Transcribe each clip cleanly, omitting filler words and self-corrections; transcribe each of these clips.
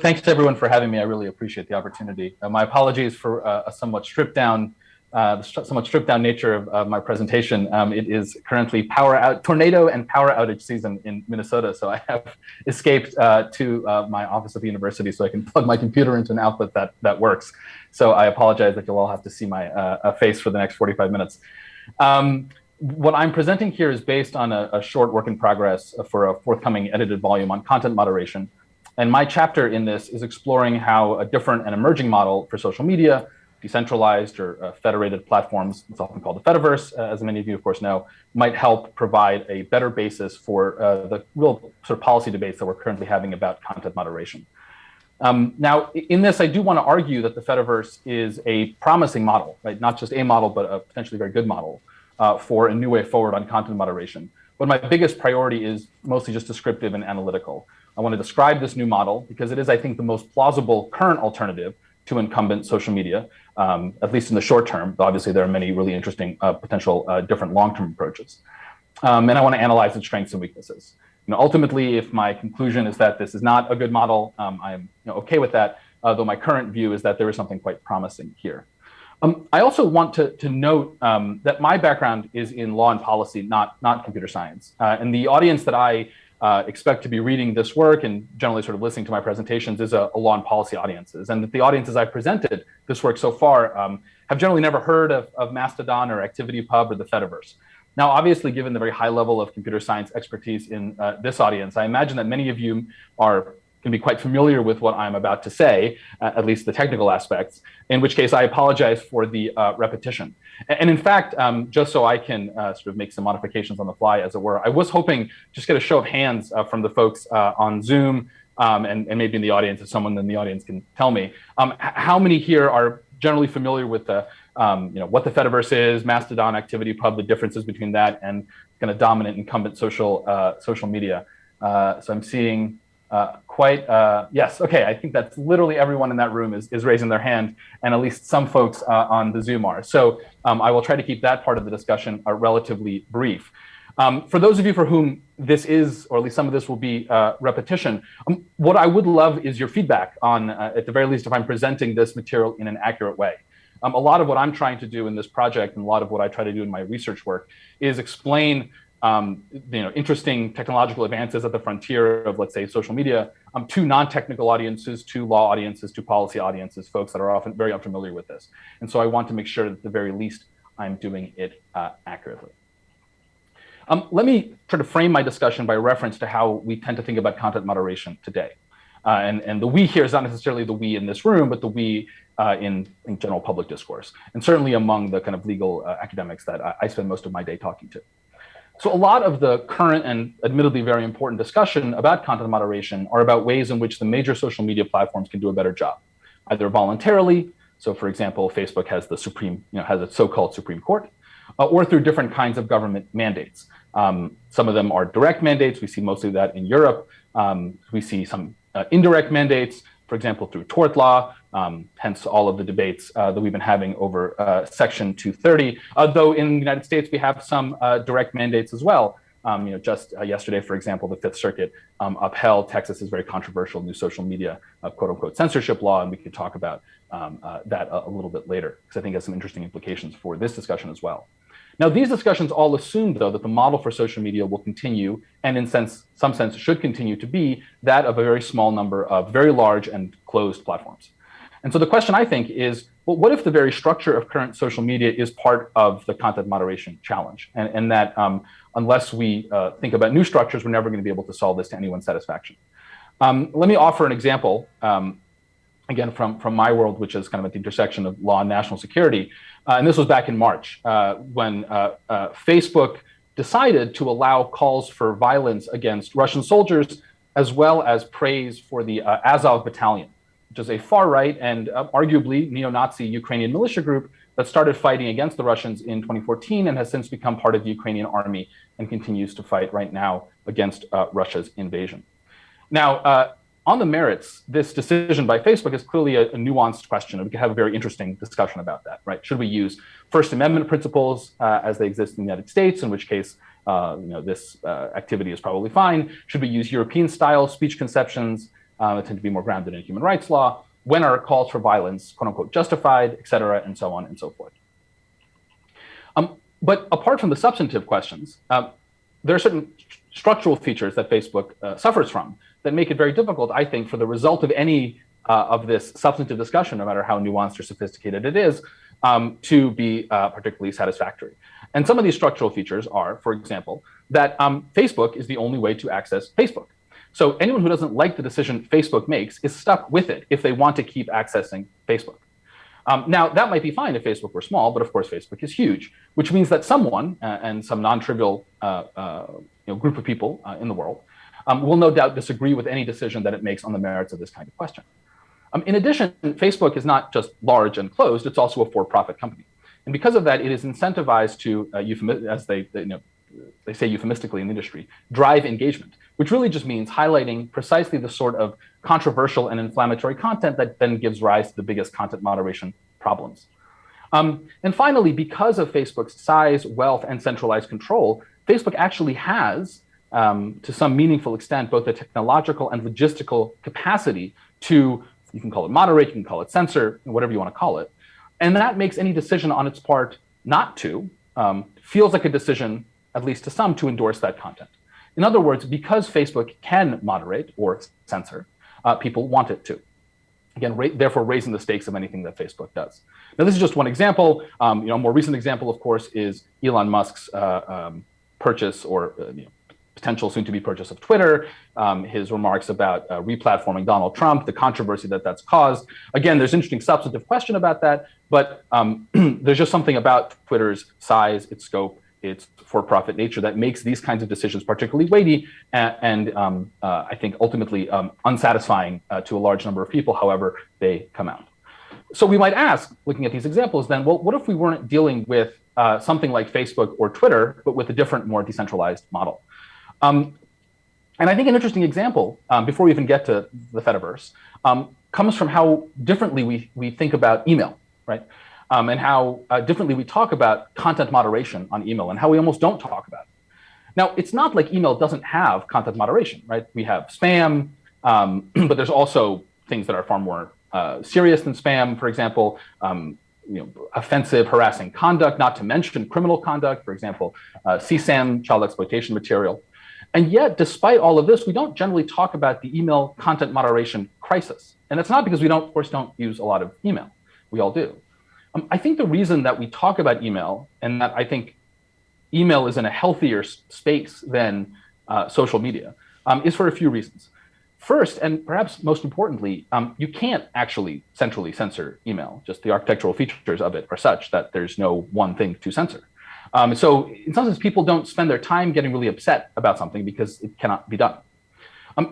thanks to everyone for having me. I really appreciate the opportunity. My apologies for a somewhat stripped down nature of my presentation. It is currently tornado and power outage season in Minnesota, so I have escaped to my office at the university so I can plug my computer into an outlet that works. So I apologize that you'll all have to see my face for the next 45 minutes. What I'm presenting here is based on a short work in progress for a forthcoming edited volume on content moderation. And my chapter in this is exploring how a different and emerging model for social media, decentralized or federated platforms, it's often called the Fediverse, as many of you of course know, might help provide a better basis for the real sort of policy debates that we're currently having about content moderation. Now, in this, I do want to argue that the Fediverse is a promising model, right? Not just a model, but a potentially very good model for a new way forward on content moderation. But my biggest priority is mostly just descriptive and analytical. I want to describe this new model because it is, I think, the most plausible current alternative to incumbent social media, at least in the short term. But obviously, there are many really interesting potential different long-term approaches. And I want to analyze its strengths and weaknesses. Ultimately, if my conclusion is that this is not a good model, I'm okay with that, though my current view is that there is something quite promising here. I also want to note that my background is in law and policy, not computer science. And the audience that I expect to be reading this work and generally sort of listening to my presentations is a law and policy audiences. And that the audiences I've presented this work so far have generally never heard of Mastodon or ActivityPub or the Fediverse. Now, obviously, given the very high level of computer science expertise in this audience, I imagine that many of you can be quite familiar with what I'm about to say, at least the technical aspects, in which case I apologize for the repetition. And in fact, just so I can sort of make some modifications on the fly, as it were, I was hoping just get a show of hands from the folks on Zoom and maybe in the audience, if someone in the audience can tell me, how many here are generally familiar with the, what the Fediverse is, Mastodon, ActivityPub, the differences between that and kind of dominant incumbent social media. So I'm seeing yes, okay, I think that's literally everyone in that room is raising their hand, and at least some folks on the Zoom are. So I will try to keep that part of the discussion relatively brief. For those of you for whom this is, or at least some of this will be repetition, what I would love is your feedback on, at the very least, if I'm presenting this material in an accurate way. A lot of what I'm trying to do in this project and a lot of what I try to do in my research work is explain interesting technological advances at the frontier of, let's say, social media to non-technical audiences, to law audiences, to policy audiences, folks that are often very unfamiliar with this. And so I want to make sure that at the very least I'm doing it accurately. Let me try to frame my discussion by reference to how we tend to think about content moderation today. And the we here is not necessarily the we in this room, but the we in general public discourse, and certainly among the kind of legal academics that I spend most of my day talking to. So a lot of the current and admittedly very important discussion about content moderation are about ways in which the major social media platforms can do a better job, either voluntarily. So for example, Facebook has the has a so-called Supreme Court, or through different kinds of government mandates. Some of them are direct mandates. We see mostly that in Europe. We see some indirect mandates, for example, through tort law, hence all of the debates that we've been having over Section 230. Though in the United States, we have some direct mandates as well. Just yesterday, for example, the Fifth Circuit upheld Texas's very controversial new social media quote unquote censorship law. And we could talk about that a little bit later, because I think it has some interesting implications for this discussion as well. Now, these discussions all assume, though, that the model for social media will continue, and in some sense should continue to be that of a very small number of very large and closed platforms. And so the question, I think, is, well, what if the very structure of current social media is part of the content moderation challenge? And that unless we think about new structures, we're never going to be able to solve this to anyone's satisfaction. Let me offer an example, again, from my world, which is kind of at the intersection of law and national security. And this was back in March when Facebook decided to allow calls for violence against Russian soldiers, as well as praise for the Azov Battalion, which is a far-right and arguably neo-Nazi Ukrainian militia group that started fighting against the Russians in 2014 and has since become part of the Ukrainian army and continues to fight right now against Russia's invasion. Now, on the merits, this decision by Facebook is clearly a nuanced question, and we could have a very interesting discussion about that, right? Should we use First Amendment principles as they exist in the United States, in which case this activity is probably fine? Should we use European-style speech conceptions that tend to be more grounded in human rights law. When are calls for violence, quote unquote, justified, et cetera, and so on and so forth. But apart from the substantive questions, there are certain structural features that Facebook suffers from that make it very difficult, I think, for the result of any of this substantive discussion, no matter how nuanced or sophisticated it is, to be particularly satisfactory. And some of these structural features are, for example, that Facebook is the only way to access Facebook. So anyone who doesn't like the decision Facebook makes is stuck with it if they want to keep accessing Facebook. Now, that might be fine if Facebook were small, but of course, Facebook is huge, which means that someone and some non-trivial group of people in the world will no doubt disagree with any decision that it makes on the merits of this kind of question. In addition, Facebook is not just large and closed, it's also a for-profit company. And because of that, it is incentivized to, as they say euphemistically in the industry, drive engagement, which really just means highlighting precisely the sort of controversial and inflammatory content that then gives rise to the biggest content moderation problems. And finally, because of Facebook's size, wealth, and centralized control, Facebook actually has, to some meaningful extent, both the technological and logistical capacity to, you can call it moderate, you can call it censor, whatever you want to call it. And that makes any decision on its part not to, feels like a decision, at least to some, to endorse that content. In other words, because Facebook can moderate or censor, people want it to. Again, therefore raising the stakes of anything that Facebook does. Now, this is just one example. A more recent example, of course, is Elon Musk's purchase or potential soon-to-be purchase of Twitter, his remarks about replatforming Donald Trump, the controversy that that's caused. Again, there's an interesting substantive question about that, but there's just something about Twitter's size, its scope, its for-profit nature that makes these kinds of decisions particularly weighty and I think ultimately unsatisfying to a large number of people, however they come out. So we might ask, looking at these examples then, well, what if we weren't dealing with something like Facebook or Twitter, but with a different, more decentralized model? And I think an interesting example, before we even get to the Fediverse, comes from how differently we think about email, right? And how differently we talk about content moderation on email and how we almost don't talk about it. Now, it's not like email doesn't have content moderation, right? We have spam, but there's also things that are far more serious than spam, for example, offensive, harassing conduct, not to mention criminal conduct, for example, CSAM, child exploitation material. And yet, despite all of this, we don't generally talk about the email content moderation crisis. And it's not because we of course, don't use a lot of email. We all do. I think the reason that we talk about email and that I think email is in a healthier space than social media is for a few reasons. First, and perhaps most importantly, you can't actually centrally censor email. Just the architectural features of it are such that there's no one thing to censor. So in some sense, people don't spend their time getting really upset about something because it cannot be done.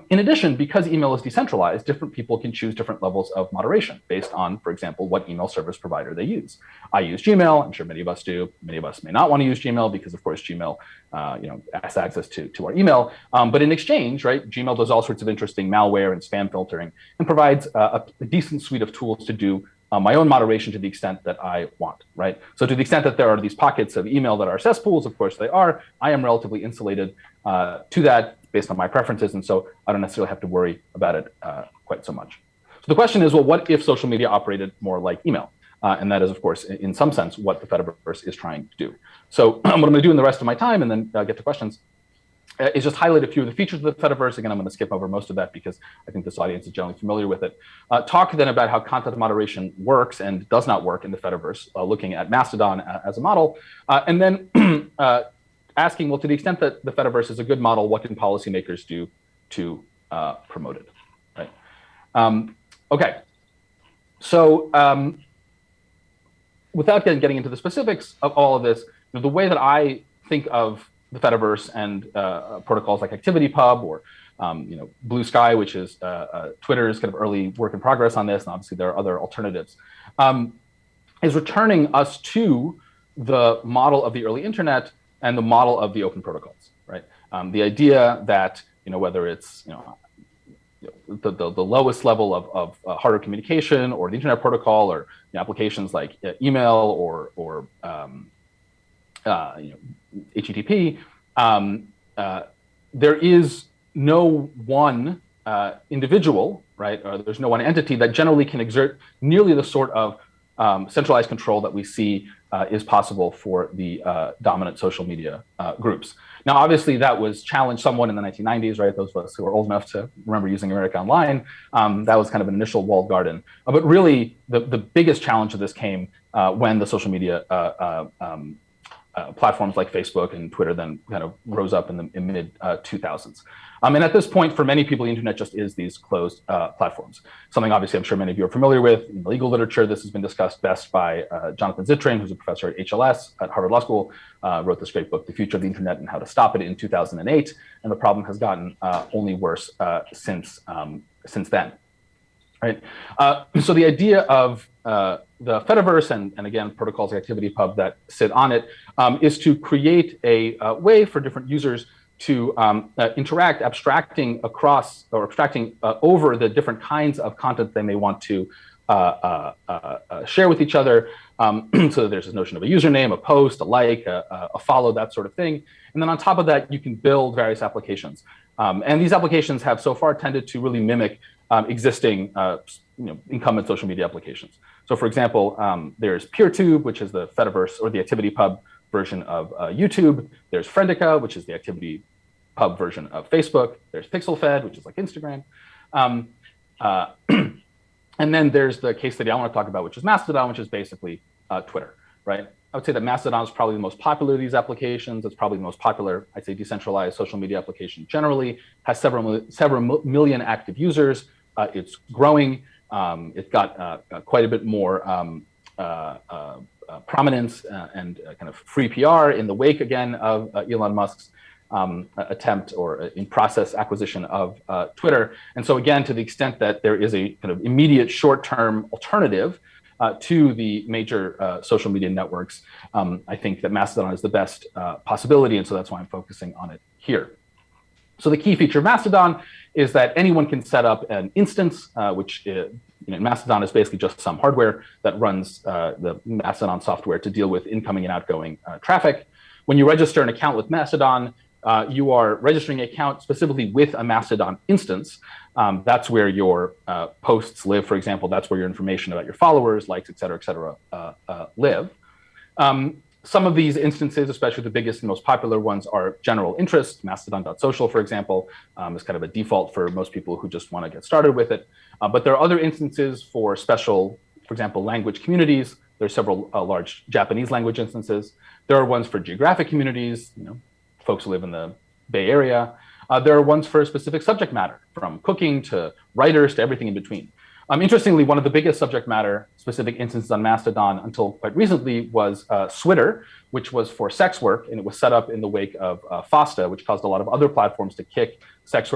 In addition, because email is decentralized, different people can choose different levels of moderation based on, for example, what email service provider they use. I use Gmail. I'm sure many of us do. Many of us may not want to use Gmail because, of course, Gmail has access to our email. But in exchange, right, Gmail does all sorts of interesting malware and spam filtering and provides a decent suite of tools to do my own moderation to the extent that I want, right? So to the extent that there are these pockets of email that are cesspools, of course they are, I am relatively insulated to that based on my preferences, and so I don't necessarily have to worry about it quite so much. So the question is, well, what if social media operated more like email? And that is, of course, in some sense, what the Fediverse is trying to do. So what I'm going to do in the rest of my time, and then get to questions, is just highlight a few of the features of the Fediverse. Again, I'm going to skip over most of that because I think this audience is generally familiar with it. Talk then about how content moderation works and does not work in the Fediverse, looking at Mastodon as a model, and then asking, well, to the extent that the Fediverse is a good model, what can policymakers do to promote it, right? Okay, so without getting into the specifics of all of this, the way that I think of the Fediverse and protocols like ActivityPub or Blue Sky, which is Twitter's kind of early work in progress on this, and obviously there are other alternatives, is returning us to the model of the early internet and the model of the open protocols, right? The idea that whether it's the lowest level of harder communication or the internet protocol or applications like email or HTTP, there is no one individual, right, or there's no one entity that generally can exert nearly the sort of centralized control that we see is possible for the dominant social media groups. Now, obviously, that was challenged somewhat in the 1990s, right? Those of us who are old enough to remember using America Online, that was kind of an initial walled garden. But really, the biggest challenge of this came when the social media platforms like Facebook and Twitter then kind of rose up in the mid 2000s. And at this point, for many people, the internet just is these closed platforms. Something obviously I'm sure many of you are familiar with. In the legal literature, this has been discussed best by Jonathan Zittrain, who's a professor at HLS at Harvard Law School, wrote this great book, The Future of the Internet and How to Stop It in 2008. And the problem has gotten only worse since then. Right. So the idea of the Fediverse and again, protocols like ActivityPub that sit on it is to create a way for different users to interact, abstracting across or abstracting over the different kinds of content they may want to share with each other. So there's this notion of a username, a post, a like, a follow, that sort of thing. And then on top of that, you can build various applications. And these applications have so far tended to really mimic existing incumbent social media applications. So for example, there's PeerTube, which is the Fediverse or the ActivityPub version of YouTube. There's Friendica, which is the ActivityPub version of Facebook. There's PixelFed, which is like Instagram. And then there's the case study I want to talk about, which is Mastodon, which is basically Twitter, right? I would say that Mastodon is probably the most popular of these applications. It's probably the most popular, I'd say, decentralized social media application generally. Has several million active users. It's growing. It's got quite a bit more prominence and kind of free PR in the wake again of Elon Musk's attempt or in process acquisition of Twitter. And so again, to the extent that there is a kind of immediate short-term alternative to the major social media networks, I think that Mastodon is the best possibility. And so that's why I'm focusing on it here. So the key feature of Mastodon is that anyone can set up an instance, which Mastodon is basically just some hardware that runs the Mastodon software to deal with incoming and outgoing traffic. When you register an account with Mastodon, you are registering an account specifically with a Mastodon instance. That's where your posts live, for example. That's where your information about your followers, likes, et cetera, live. Some of these instances, especially the biggest and most popular ones, are general interest. Mastodon.social, for example, is kind of a default for most people who just want to get started with it. But there are other instances for special, for example, language communities. There are several large Japanese language instances. There are ones for geographic communities, folks who live in the Bay Area. There are ones for specific subject matter, from cooking to writers to everything in between. Interestingly, one of the biggest subject matter specific instances on Mastodon until quite recently was Twitter, which was for sex work, and it was set up in the wake of FOSTA, which caused a lot of other platforms to kick sex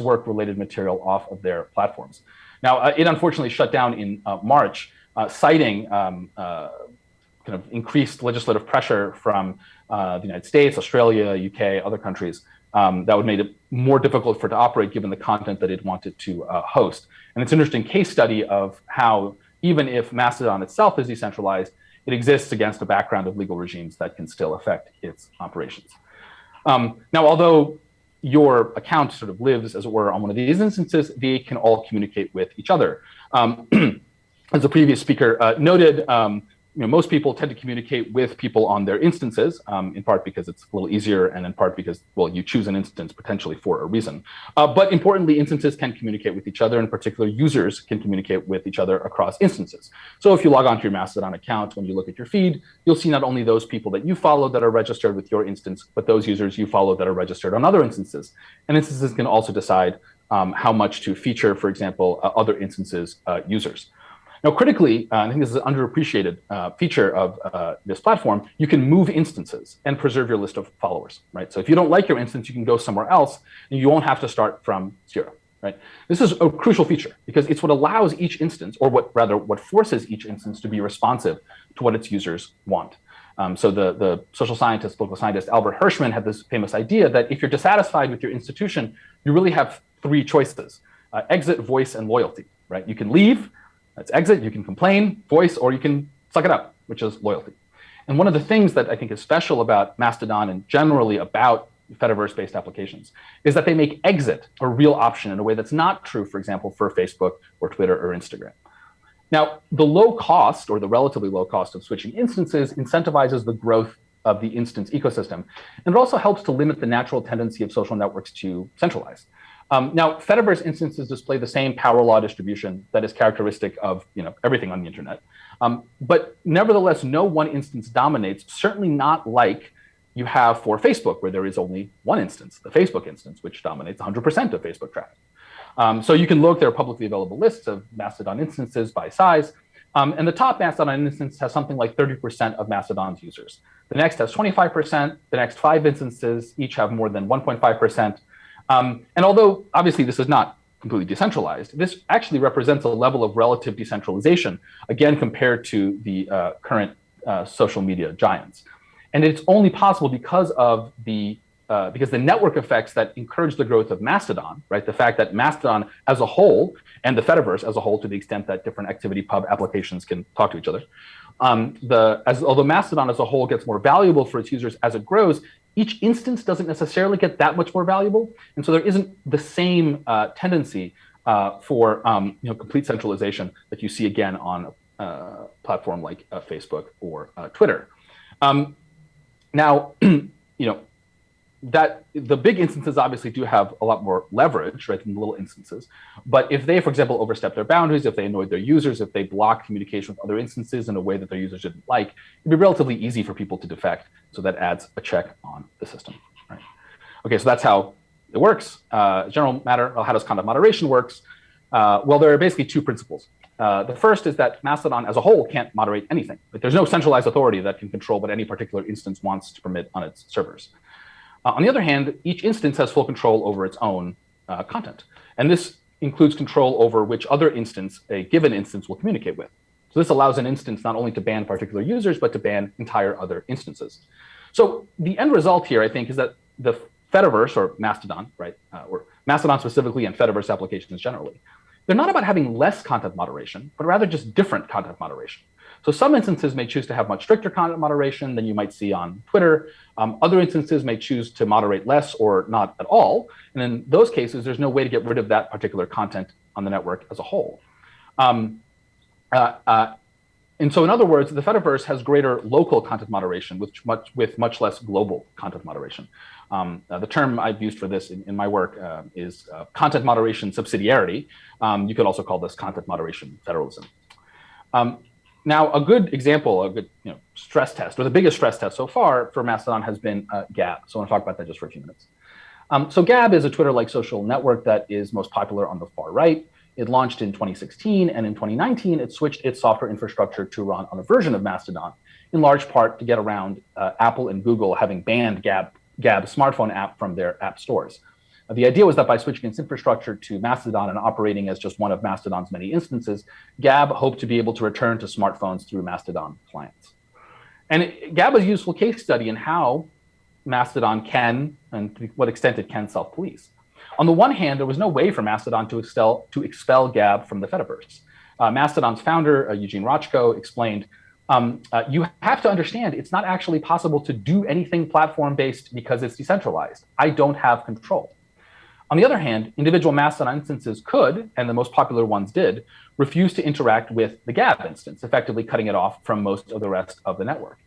work related material off of their platforms. Now, it unfortunately shut down in March, citing kind of increased legislative pressure from the United States, Australia, UK, other countries that would make it more difficult for it to operate given the content that it wanted to host. And it's an interesting case study of how even if Mastodon itself is decentralized, it exists against a background of legal regimes that can still affect its operations. Now, although your account sort of lives, as it were, on one of these instances, they can all communicate with each other. As the previous speaker noted, most people tend to communicate with people on their instances, in part because it's a little easier and in part because, well, you choose an instance potentially for a reason. But importantly, instances can communicate with each other. In particular, users can communicate with each other across instances. So if you log onto your Mastodon account, when you look at your feed, you'll see not only those people that you follow that are registered with your instance, but those users you follow that are registered on other instances. And instances can also decide how much to feature, for example, other instances' users. Now, critically, I think this is an underappreciated feature of this platform, you can move instances and preserve your list of followers, right? So if you don't like your instance, you can go somewhere else and you won't have to start from zero, right? This is a crucial feature because it's what allows each instance, or what forces each instance to be responsive to what its users want. So the social scientist, political scientist, Albert Hirschman had this famous idea that if you're dissatisfied with your institution, you really have three choices, exit, voice, and loyalty, right? You can leave, that's exit, you can complain, voice, or you can suck it up, which is loyalty. And one of the things that I think is special about Mastodon and generally about Fediverse-based applications, is that they make exit a real option in a way that's not true, for example, for Facebook or Twitter or Instagram. Now, the low cost, or the relatively low cost of switching instances, incentivizes the growth of the instance ecosystem, and it also helps to limit the natural tendency of social networks to centralize. Now, Fediverse instances display the same power law distribution that is characteristic of everything on the internet. But nevertheless, no one instance dominates, certainly not like you have for Facebook, where there is only one instance, the Facebook instance, which dominates 100% of Facebook traffic. So you can look, there are publicly available lists of Mastodon instances by size. And the top Mastodon instance has something like 30% of Mastodon's users. The next has 25%. The next 5 instances each have more than 1.5%. And although obviously this is not completely decentralized, this actually represents a level of relative decentralization, again, compared to the current social media giants. And it's only possible because of the network effects that encourage the growth of Mastodon, right? The fact that Mastodon as a whole, and the Fediverse as a whole, to the extent that different ActivityPub applications can talk to each other, although Mastodon as a whole gets more valuable for its users as it grows, each instance doesn't necessarily get that much more valuable, and so there isn't the same tendency for complete centralization that you see again on a platform like Facebook or Twitter. Now, that the big instances obviously do have a lot more leverage, right, than the little instances. But if they, for example, overstep their boundaries, if they annoyed their users, if they block communication with other instances in a way that their users didn't like, it'd be relatively easy for people to defect. So that adds a check on the system, right? Okay, so that's how it works. General matter, how does content moderation works? Well, there are basically 2 principles. The first is that Mastodon as a whole can't moderate anything. Like, there's no centralized authority that can control what any particular instance wants to permit on its servers. On the other hand, each instance has full control over its own content. And this includes control over which other instance a given instance will communicate with. So this allows an instance not only to ban particular users, but to ban entire other instances. So the end result here, I think, is that the Fediverse, or Mastodon, right, or Mastodon specifically and Fediverse applications generally, they're not about having less content moderation, but rather just different content moderation. So some instances may choose to have much stricter content moderation than you might see on Twitter. Other instances may choose to moderate less or not at all. And in those cases, there's no way to get rid of that particular content on the network as a whole. And so in other words, the Fediverse has greater local content moderation with much less global content moderation. The term I've used for this in my work is content moderation subsidiarity. You could also call this content moderation federalism. Now, a good example, a good stress test, or the biggest stress test so far for Mastodon has been Gab. So I want to talk about that just for a few minutes. So Gab is a Twitter-like social network that is most popular on the far right. It launched in 2016, and in 2019, it switched its software infrastructure to run on a version of Mastodon, in large part to get around Apple and Google having banned Gab smartphone app from their app stores. The idea was that by switching its infrastructure to Mastodon and operating as just one of Mastodon's many instances, Gab hoped to be able to return to smartphones through Mastodon clients. And Gab is a useful case study in how Mastodon can, and to what extent it can, self-police. On the one hand, there was no way for Mastodon to expel Gab from the Fediverse. Mastodon's founder, Eugene Rochko, explained, you have to understand it's not actually possible to do anything platform-based because it's decentralized. I don't have control. On the other hand, individual Mastodon instances could, and the most popular ones did, refuse to interact with the Gab instance, effectively cutting it off from most of the rest of the network.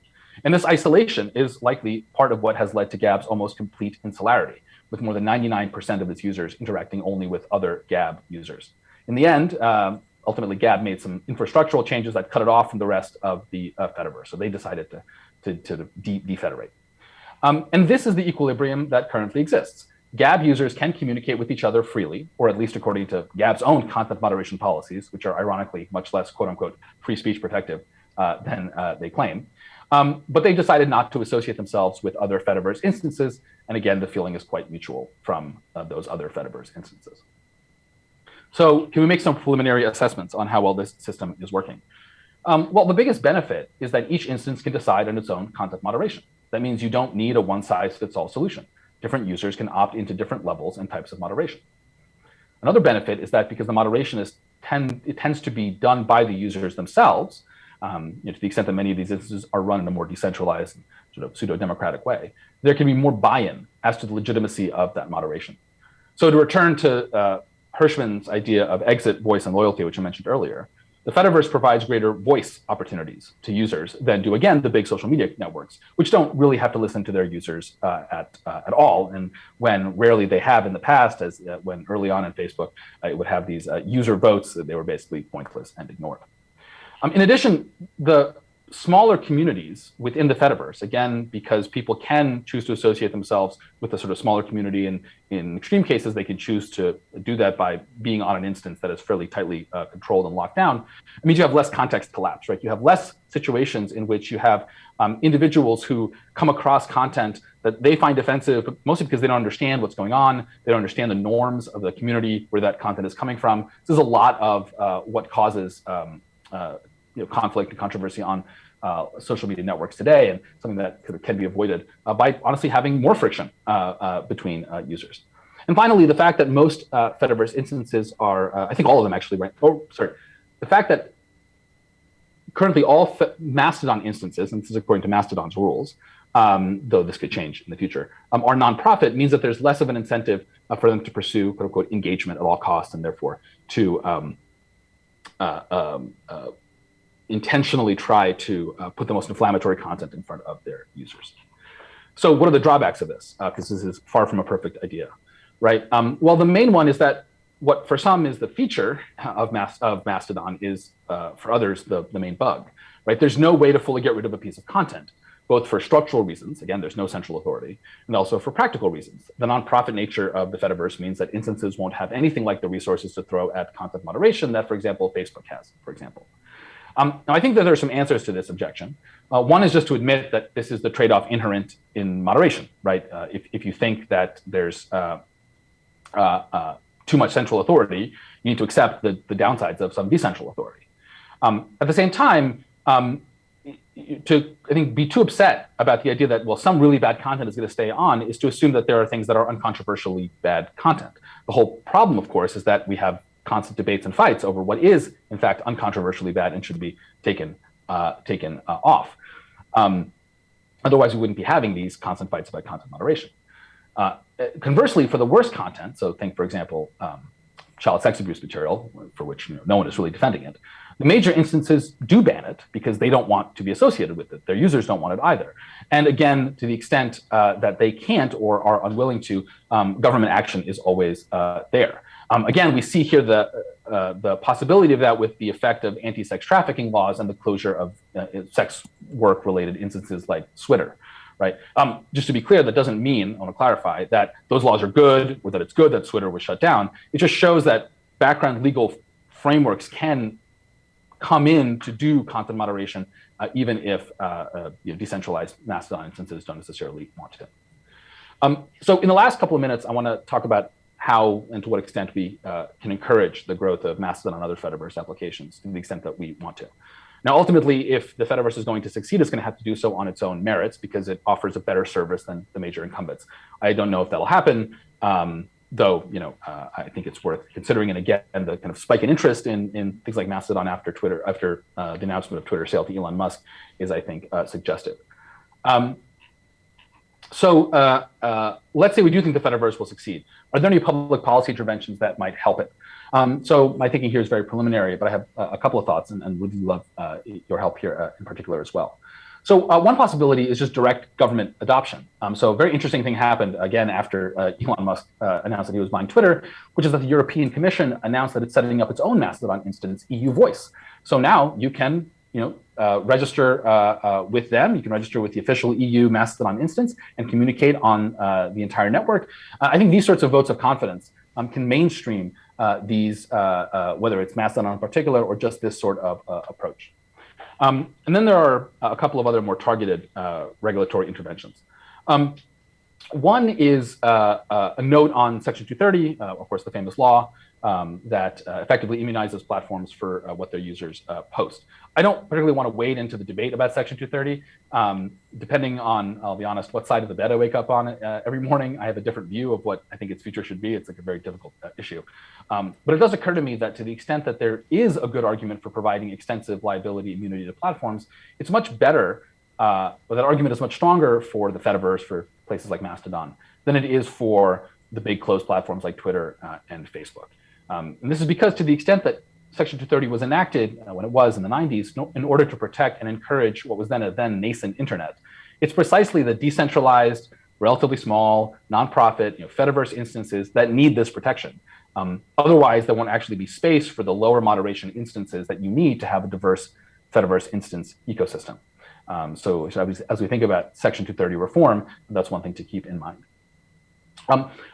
And this isolation is likely part of what has led to Gab's almost complete insularity, with more than 99% of its users interacting only with other Gab users. In the end, ultimately, Gab made some infrastructural changes that cut it off from the rest of the Fediverse. So they decided to defederate. And this is the equilibrium that currently exists. Gab users can communicate with each other freely, or at least according to Gab's own content moderation policies, which are ironically much less, quote unquote, free speech protective than they claim. But they decided not to associate themselves with other Fediverse instances. And again, the feeling is quite mutual from those other Fediverse instances. So can we make some preliminary assessments on how well this system is working? Well, the biggest benefit is that each instance can decide on its own content moderation. That means you don't need a one-size-fits-all solution. Different users can opt into different levels and types of moderation. Another benefit is that because the moderation tends to be done by the users themselves, to the extent that many of these instances are run in a more decentralized, sort of pseudo-democratic way, there can be more buy-in as to the legitimacy of that moderation. So to return to Hirschman's idea of exit, voice, and loyalty, which I mentioned earlier, the Fediverse provides greater voice opportunities to users than do, again, the big social media networks, which don't really have to listen to their users at all. And when rarely they have in the past, as when early on in Facebook, it would have these user votes that they were basically pointless and ignored. In addition, the smaller communities within the Fediverse, again, because people can choose to associate themselves with a sort of smaller community, and in extreme cases, they can choose to do that by being on an instance that is fairly tightly controlled and locked down. It means you have less context collapse, right? You have less situations in which you have individuals who come across content that they find offensive, but mostly because they don't understand what's going on. They don't understand the norms of the community where that content is coming from. This is a lot of what causes conflict and controversy on social media networks today, and something that can be avoided by honestly having more friction between users. And finally, the fact that most Fediverse instances are, I think all of them actually, right? Oh, sorry. The fact that currently all Mastodon instances, and this is according to Mastodon's rules, though this could change in the future, are nonprofit, means that there's less of an incentive for them to pursue quote unquote engagement at all costs, and therefore to intentionally try to put the most inflammatory content in front of their users. So what are the drawbacks of this? Because this is far from a perfect idea, right? Well, the main one is that what for some is the feature of Mastodon is for others the main bug, right? There's no way to fully get rid of a piece of content, both for structural reasons, again, there's no central authority, and also for practical reasons. The nonprofit nature of the Fediverse means that instances won't have anything like the resources to throw at content moderation that, for example, Facebook has, for example. Now, I think that there are some answers to this objection. One is just to admit that this is the trade-off inherent in moderation, right? If you think that there's too much central authority, you need to accept the downsides of some decentral authority. At the same time, to, I think, be too upset about the idea that, well, some really bad content is going to stay on is to assume that there are things that are uncontroversially bad content. The whole problem, of course, is that we have constant debates and fights over what is, in fact, uncontroversially bad and should be taken off. Otherwise, we wouldn't be having these constant fights about content moderation. Conversely, for the worst content, so think, for example, child sex abuse material, for which no one is really defending it, the major instances do ban it because they don't want to be associated with it. Their users don't want it either. And again, to the extent that they can't or are unwilling to, government action is always there. Again, we see here the possibility of that with the effect of anti-sex trafficking laws and the closure of sex work-related instances like Twitter, right? Just to be clear, that doesn't mean, I want to clarify, that those laws are good or that it's good that Twitter was shut down. It just shows that background legal frameworks can come in to do content moderation, even if decentralized Mastodon instances don't necessarily want to. So in the last couple of minutes, I want to talk about how and to what extent we can encourage the growth of Mastodon and other Fediverse applications to the extent that we want to. Now, ultimately, if the Fediverse is going to succeed, it's going to have to do so on its own merits because it offers a better service than the major incumbents. I don't know if that'll happen, though, I think it's worth considering. And again, the kind of spike in interest in things like Mastodon after the announcement of Twitter's sale to Elon Musk is, I think, suggestive. So let's say we do think the Fediverse will succeed. Are there any public policy interventions that might help it? So my thinking here is very preliminary, but I have a couple of thoughts and would love your help here in particular as well. So one possibility is just direct government adoption. So a very interesting thing happened again after Elon Musk announced that he was buying Twitter, which is that the European Commission announced that it's setting up its own Mastodon instance, EU Voice. So now you can register with them. You can register with the official EU Mastodon instance and communicate on the entire network. I think these sorts of votes of confidence can mainstream these, whether it's Mastodon in particular or just this sort of approach. And then there are a couple of other more targeted regulatory interventions. One is a note on Section 230, of course, the famous law, that effectively immunizes platforms for what their users post. I don't particularly want to wade into the debate about Section 230. Depending on, I'll be honest, what side of the bed I wake up on every morning, I have a different view of what I think its future should be. It's like a very difficult issue. But it does occur to me that to the extent that there is a good argument for providing extensive liability immunity to platforms, it's much better, or that argument is much stronger for the Fediverse, for places like Mastodon, than it is for the big closed platforms like Twitter and Facebook. And this is because to the extent that Section 230 was enacted when it was in the 90s in order to protect and encourage what was then a nascent internet, it's precisely the decentralized, relatively small, nonprofit, Fediverse instances that need this protection. Otherwise, there won't actually be space for the lower moderation instances that you need to have a diverse Fediverse instance ecosystem. So as we think about Section 230 reform, that's one thing to keep in mind.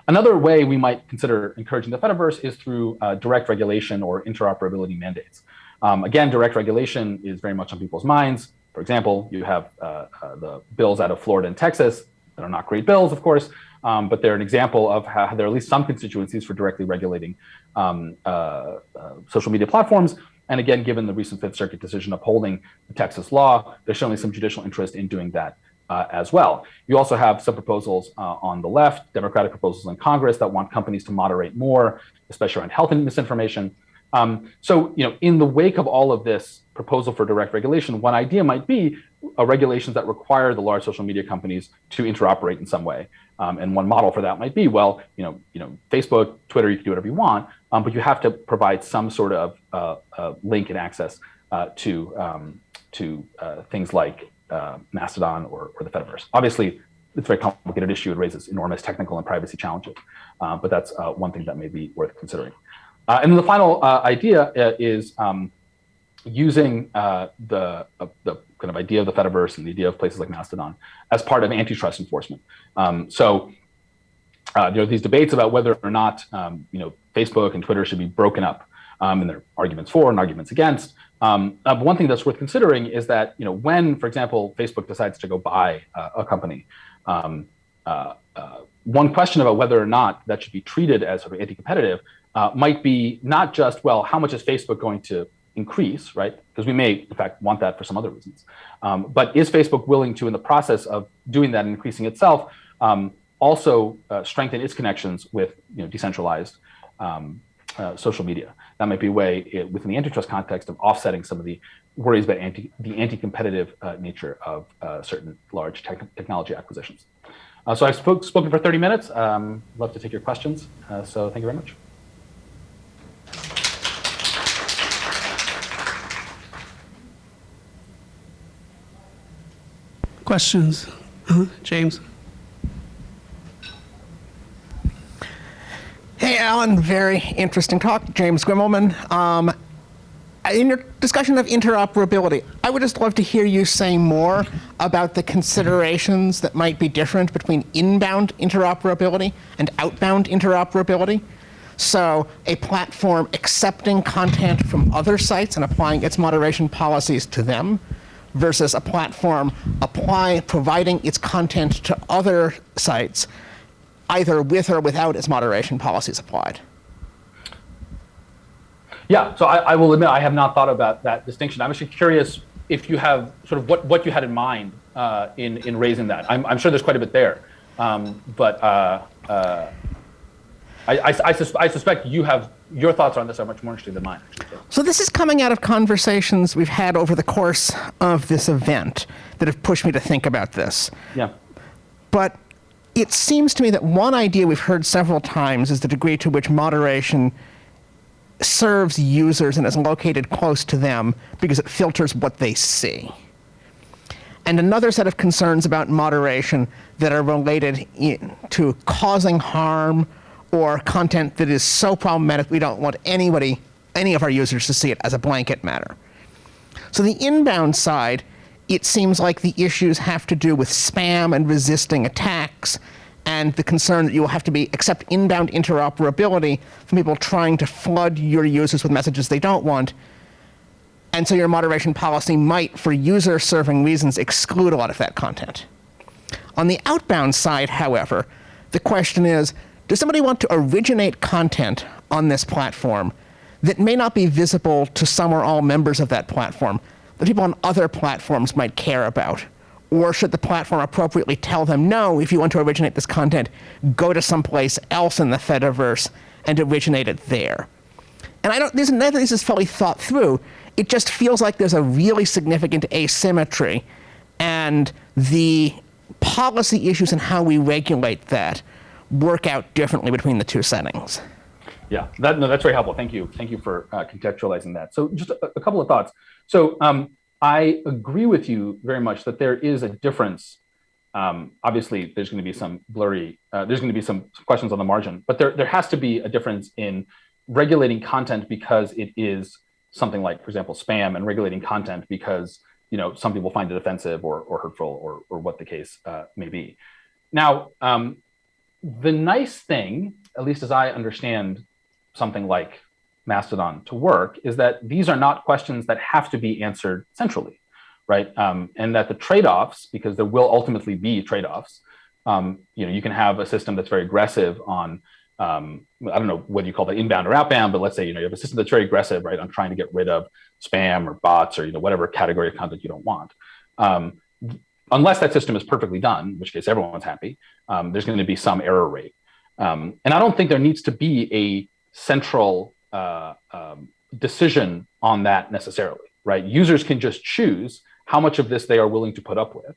Another way we might consider encouraging the Fediverse is through direct regulation or interoperability mandates. Again, direct regulation is very much on people's minds. For example, you have the bills out of Florida and Texas that are not great bills, of course, but they're an example of how there are at least some constituencies for directly regulating social media platforms. And again, given the recent Fifth Circuit decision upholding the Texas law, there's certainly some judicial interest in doing that as well. You also have some proposals on the left, Democratic proposals in Congress that want companies to moderate more, especially around health and misinformation. So, in the wake of all of this proposal for direct regulation, one idea might be regulations that require the large social media companies to interoperate in some way. And one model for that might be, well, Facebook, Twitter, you can do whatever you want, but you have to provide some sort of link and access to things like Mastodon or the Fediverse. Obviously, it's a very complicated issue. It raises enormous technical and privacy challenges, but that's one thing that may be worth considering. And then the final idea is using the kind of idea of the Fediverse and the idea of places like Mastodon as part of antitrust enforcement. So there are these debates about whether or not Facebook and Twitter should be broken up, and there are arguments for and arguments against. But one thing that's worth considering is that when, for example, Facebook decides to go buy a company, one question about whether or not that should be treated as sort of anti-competitive might be not just, well, how much is Facebook going to increase, right? Because we may, in fact, want that for some other reasons. But is Facebook willing to, in the process of doing that and increasing itself, also strengthen its connections with decentralized social media? That might be a way, within the antitrust context, of offsetting some of the worries about the anti-competitive nature of certain large technology acquisitions. So I've spoken for 30 minutes. Love to take your questions. So thank you very much. Questions? James? Hey, Alan, very interesting talk. James Grimmelman. In your discussion of interoperability, I would just love to hear you say more about the considerations that might be different between inbound interoperability and outbound interoperability. So a platform accepting content from other sites and applying its moderation policies to them versus a platform providing its content to other sites, either with or without its moderation policies applied. Yeah, so I will admit I have not thought about that distinction. I'm actually curious if you have sort of what you had in mind in raising that. I'm sure there's quite a bit there, but I suspect you have your thoughts on this are much more interesting than mine. Actually. So this is coming out of conversations we've had over the course of this event that have pushed me to think about this. Yeah. But it seems to me that one idea we've heard several times is the degree to which moderation serves users and is located close to them because it filters what they see. And another set of concerns about moderation that are related to causing harm or content that is so problematic we don't want any of our users to see it as a blanket matter. So the inbound side, it seems like the issues have to do with spam and resisting attacks, and the concern that you will have to accept inbound interoperability from people trying to flood your users with messages they don't want. And so your moderation policy might, for user-serving reasons, exclude a lot of that content. On the outbound side, however, the question is, does somebody want to originate content on this platform that may not be visible to some or all members of that platform that people on other platforms might care about? Or should the platform appropriately tell them, no, if you want to originate this content, go to someplace else in the Fediverse and originate it there? And none of this is fully thought through. It just feels like there's a really significant asymmetry, and the policy issues and how we regulate that work out differently between the two settings. Yeah, that's very helpful. Thank you. Thank you for contextualizing that. So just a couple of thoughts. So I agree with you very much that there is a difference. Obviously, there's going to be some blurry, there's going to be some questions on the margin, but there has to be a difference in regulating content because it is something like, for example, spam, and regulating content because some people find it offensive or hurtful or what the case may be. Now, the nice thing, at least as I understand something like Mastodon to work, is that these are not questions that have to be answered centrally, right? And that the trade-offs, because there will ultimately be trade-offs, you can have a system that's very aggressive on, I don't know whether you call that inbound or outbound, but let's say you have a system that's very aggressive, right, on trying to get rid of spam or bots or whatever category of content you don't want. Unless that system is perfectly done, in which case everyone's happy, there's going to be some error rate. And I don't think there needs to be a central decision on that necessarily, right? Users can just choose how much of this they are willing to put up with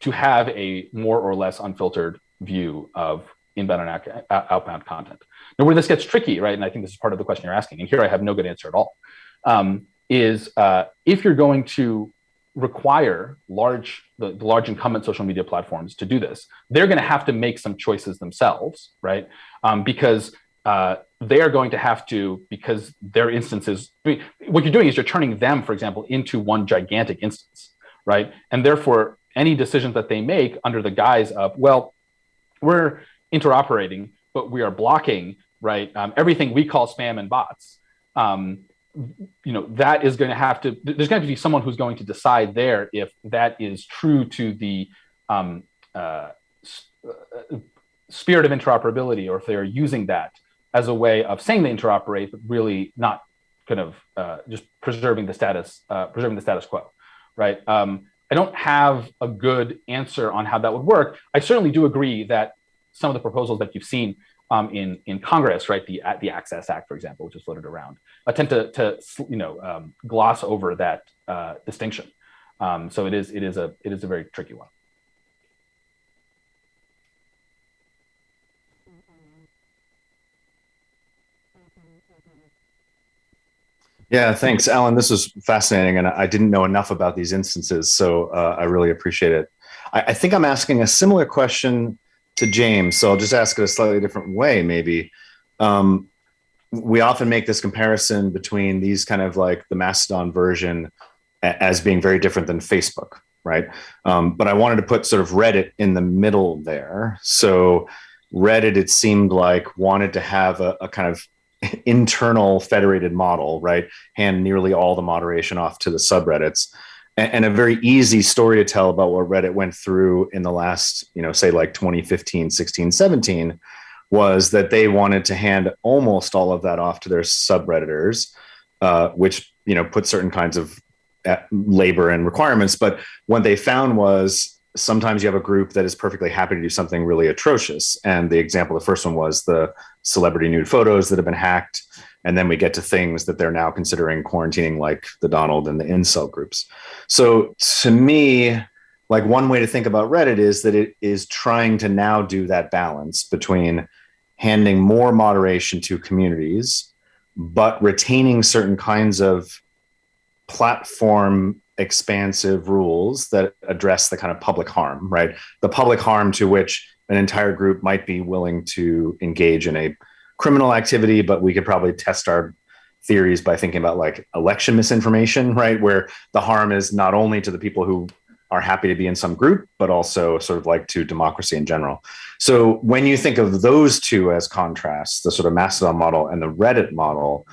to have a more or less unfiltered view of inbound and outbound content. Now, where this gets tricky, right, and I think this is part of the question you're asking, and here I have no good answer at all, is if you're going to require the large incumbent social media platforms to do this, they're going to have to make some choices themselves, right? Because they are going to have to, because their instances, what you're doing is you're turning them, for example, into one gigantic instance, right? And therefore, any decisions that they make under the guise of, well, we're interoperating, but we are blocking, right, everything we call spam and bots, that is going to have to, there's going to be someone who's going to decide there if that is true to the spirit of interoperability, or if they are using that as a way of saying they interoperate, but really not kind of just preserving the status quo, right? I don't have a good answer on how that would work. I certainly do agree that some of the proposals that you've seen in Congress, right, the Access Act, for example, which is floated around, tend to gloss over that distinction. So it is a very tricky one. Yeah, thanks, Alan. This was fascinating, and I didn't know enough about these instances, so I really appreciate it. I think I'm asking a similar question to James, so I'll just ask it a slightly different way, maybe. We often make this comparison between these kind of like the Mastodon version as being very different than Facebook, right? But I wanted to put sort of Reddit in the middle there. So Reddit, it seemed like, wanted to have a kind of internal federated model, right? Hand nearly all the moderation off to the subreddits. And a very easy story to tell about what Reddit went through in the last, say like 2015, 16, 17, was that they wanted to hand almost all of that off to their subredditors, which, put certain kinds of labor and requirements. But what they found was sometimes you have a group that is perfectly happy to do something really atrocious. And the example, the first one was the celebrity nude photos that have been hacked. And then we get to things that they're now considering quarantining, like the Donald and the incel groups. So to me, like, one way to think about Reddit is that it is trying to now do that balance between handing more moderation to communities, but retaining certain kinds of platform expansive rules that address the kind of public harm, right? The public harm to which an entire group might be willing to engage in a criminal activity, but we could probably test our theories by thinking about like election misinformation, right? Where the harm is not only to the people who are happy to be in some group, but also sort of like to democracy in general. So when you think of those two as contrasts, the sort of Mastodon model and the Reddit model,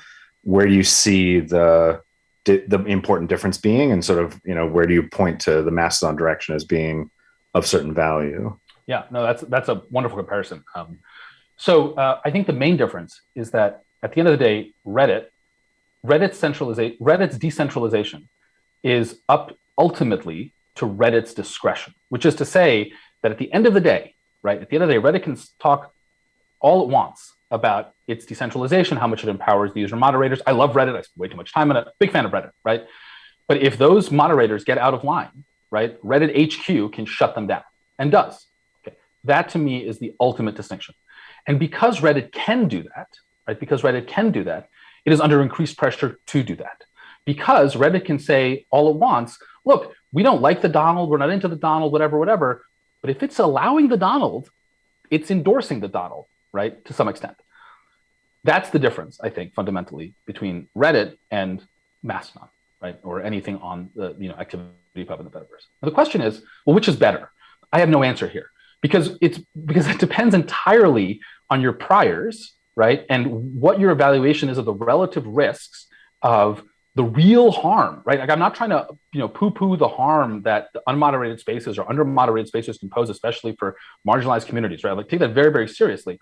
where do you see the important difference being, and sort of, where do you point to the Mastodon direction as being of certain value? Yeah, no, that's a wonderful comparison. I think the main difference is that at the end of the day, Reddit's decentralization is up ultimately to Reddit's discretion, which is to say that at the end of the day, right, at the end of the day, Reddit can talk all it wants about its decentralization, how much it empowers the user moderators. I love Reddit. I spend way too much time on it. Big fan of Reddit, right? But if those moderators get out of line, right, Reddit HQ can shut them down and does. Okay. That to me is the ultimate distinction. And because Reddit can do that, right, it is under increased pressure to do that. Because Reddit can say all it wants, look, we don't like the Donald, we're not into the Donald, whatever. But if it's allowing the Donald, it's endorsing the Donald, right, to some extent. That's the difference, I think, fundamentally between Reddit and Mastodon, right, or anything on the ActivityPub in the Fediverse. Now, the question is, well, which is better? I have no answer here because it depends entirely on your priors, right, and what your evaluation is of the relative risks of the real harm, right? Like I'm not trying to, poo-poo the harm that the unmoderated spaces or under-moderated spaces can pose, especially for marginalized communities, right? Like take that very, very seriously.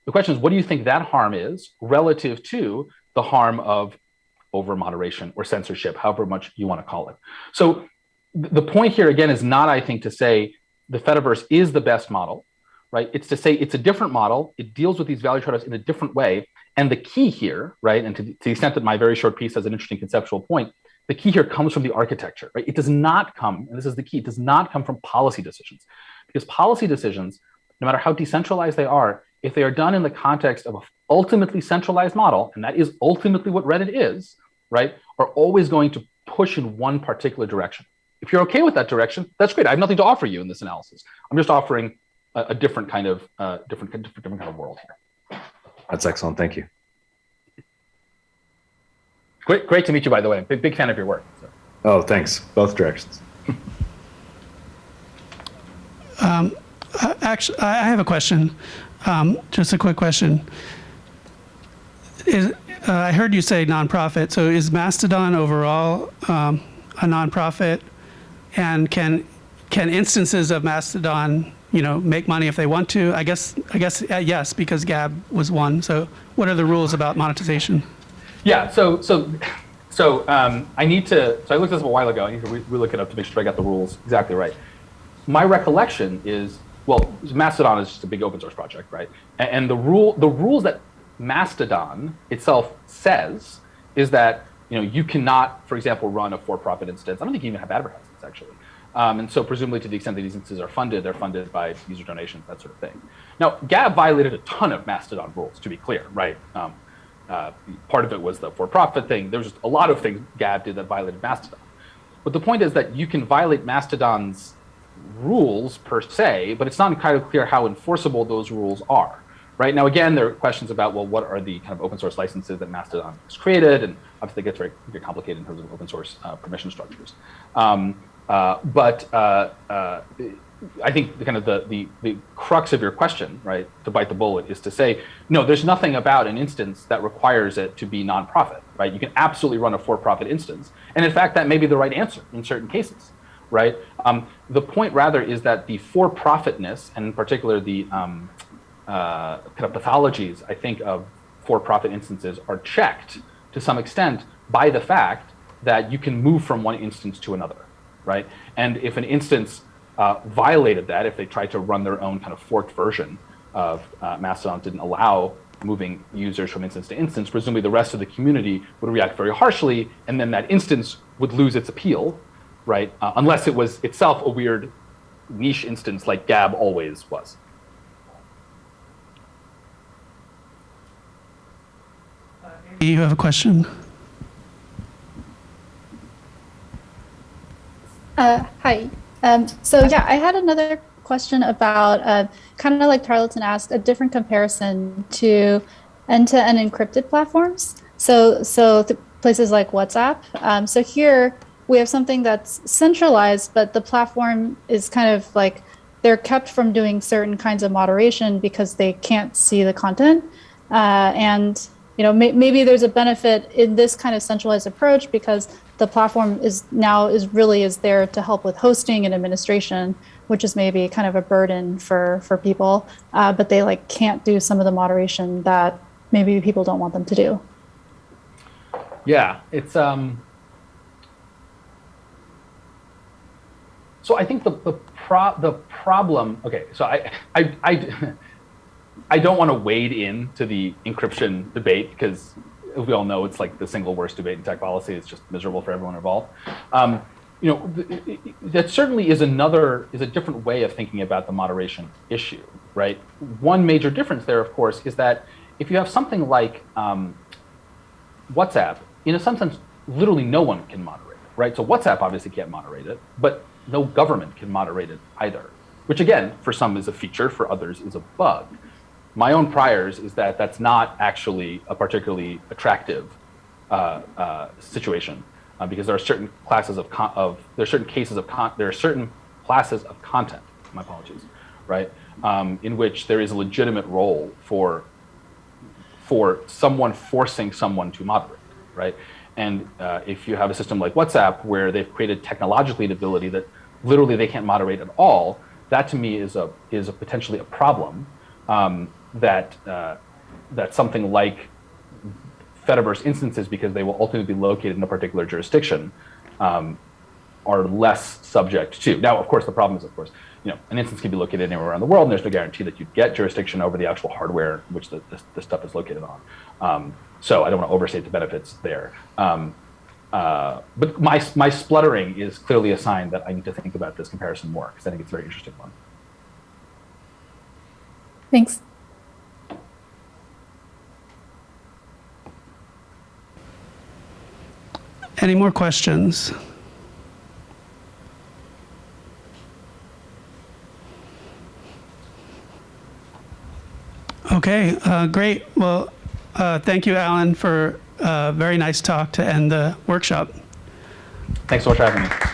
The question is, what do you think that harm is relative to the harm of over-moderation or censorship, however much you want to call it? So the point here, again, is not, I think, to say the Fediverse is the best model, right? It's to say it's a different model. It deals with these value trade-offs in a different way. And the key here, right, and to the extent that my very short piece has an interesting conceptual point, the key here comes from the architecture, right? It does not come, and this is the key, it does not come from policy decisions. Because policy decisions, no matter how decentralized they are, if they are done in the context of an ultimately centralized model, and that is ultimately what Reddit is, right, are always going to push in one particular direction. If you're okay with that direction, that's great. I have nothing to offer you in this analysis. I'm just offering a different kind of different kind of world here. That's excellent. Thank you. Great to meet you, by the way. Big fan of your work. So. Oh, thanks. Both directions. Actually, I have a question. Just a quick question. I heard you say nonprofit. So is Mastodon overall a nonprofit? And can instances of Mastodon, make money if they want to? I guess yes, because Gab was one. So what are the rules about monetization? Yeah. So I need to. So I looked this up a while ago. I need to relook it up to make sure I got the rules exactly right. My recollection is, well, Mastodon is just a big open source project, right? And the rules that Mastodon itself says is that you cannot, for example, run a for-profit instance. I don't think you even have advertisements actually. And so presumably to the extent that these instances are funded, they're funded by user donations, that sort of thing. Now, Gab violated a ton of Mastodon rules, to be clear, right? Part of it was the for-profit thing. There was just a lot of things Gab did that violated Mastodon. But the point is that you can violate Mastodon's rules per se, but it's not entirely clear how enforceable those rules are. Right now, again, there are questions about, well, what are the kind of open source licenses that Mastodon has created? And obviously it gets very, very complicated in terms of open source permission structures. I think the crux of your question, right, to bite the bullet, is to say, no, there's nothing about an instance that requires it to be nonprofit, right? You can absolutely run a for-profit instance. And in fact, that may be the right answer in certain cases, right? The point rather is that the for-profitness, and in particular the kind of pathologies, I think, of for-profit instances are checked to some extent by the fact that you can move from one instance to another, right? And if an instance violated that, if they tried to run their own kind of forked version of Mastodon, didn't allow moving users from instance to instance, presumably the rest of the community would react very harshly, and then that instance would lose its appeal, right? Unless it was itself a weird niche instance like Gab always was. You have a question? Hi. So yeah, I had another question about kind of like Tarleton asked, a different comparison to end-to-end encrypted platforms. So places like WhatsApp. So here we have something that's centralized, but the platform is kind of like they're kept from doing certain kinds of moderation because they can't see the content. And maybe there's a benefit in this kind of centralized approach because the platform is really there to help with hosting and administration. which is maybe kind of a burden for people, but they like can't do some of the moderation that maybe people don't want them to do. Yeah, it's so I think the problem. Okay, so I don't want to wade into the encryption debate because we all know it's like the single worst debate in tech policy. It's just miserable for everyone involved. You know, that certainly is a different way of thinking about the moderation issue, right? One major difference there, of course, is that if you have something like WhatsApp, in some sense, literally no one can moderate it, right? So WhatsApp obviously can't moderate it, but no government can moderate it either, which again, for some is a feature, for others is a bug. My own priors is that that's not actually a particularly attractive situation because there are certain classes of content. My apologies, right? In which there is a legitimate role for someone forcing someone to moderate, right? And if you have a system like WhatsApp where they've created technologically the ability that literally they can't moderate at all, that to me is potentially a problem. That something like Fediverse instances, because they will ultimately be located in a particular jurisdiction, are less subject to. Now, of course, the problem is, of course, you know, an instance can be located anywhere around the world, and there's no guarantee that you get jurisdiction over the actual hardware which the stuff is located on. So I don't want to overstate the benefits there. But my spluttering is clearly a sign that I need to think about this comparison more, because I think it's a very interesting one. Thanks. Any more questions? Okay, great. Well, thank you, Alan, for a very nice talk to end the workshop. Thanks so much for having me.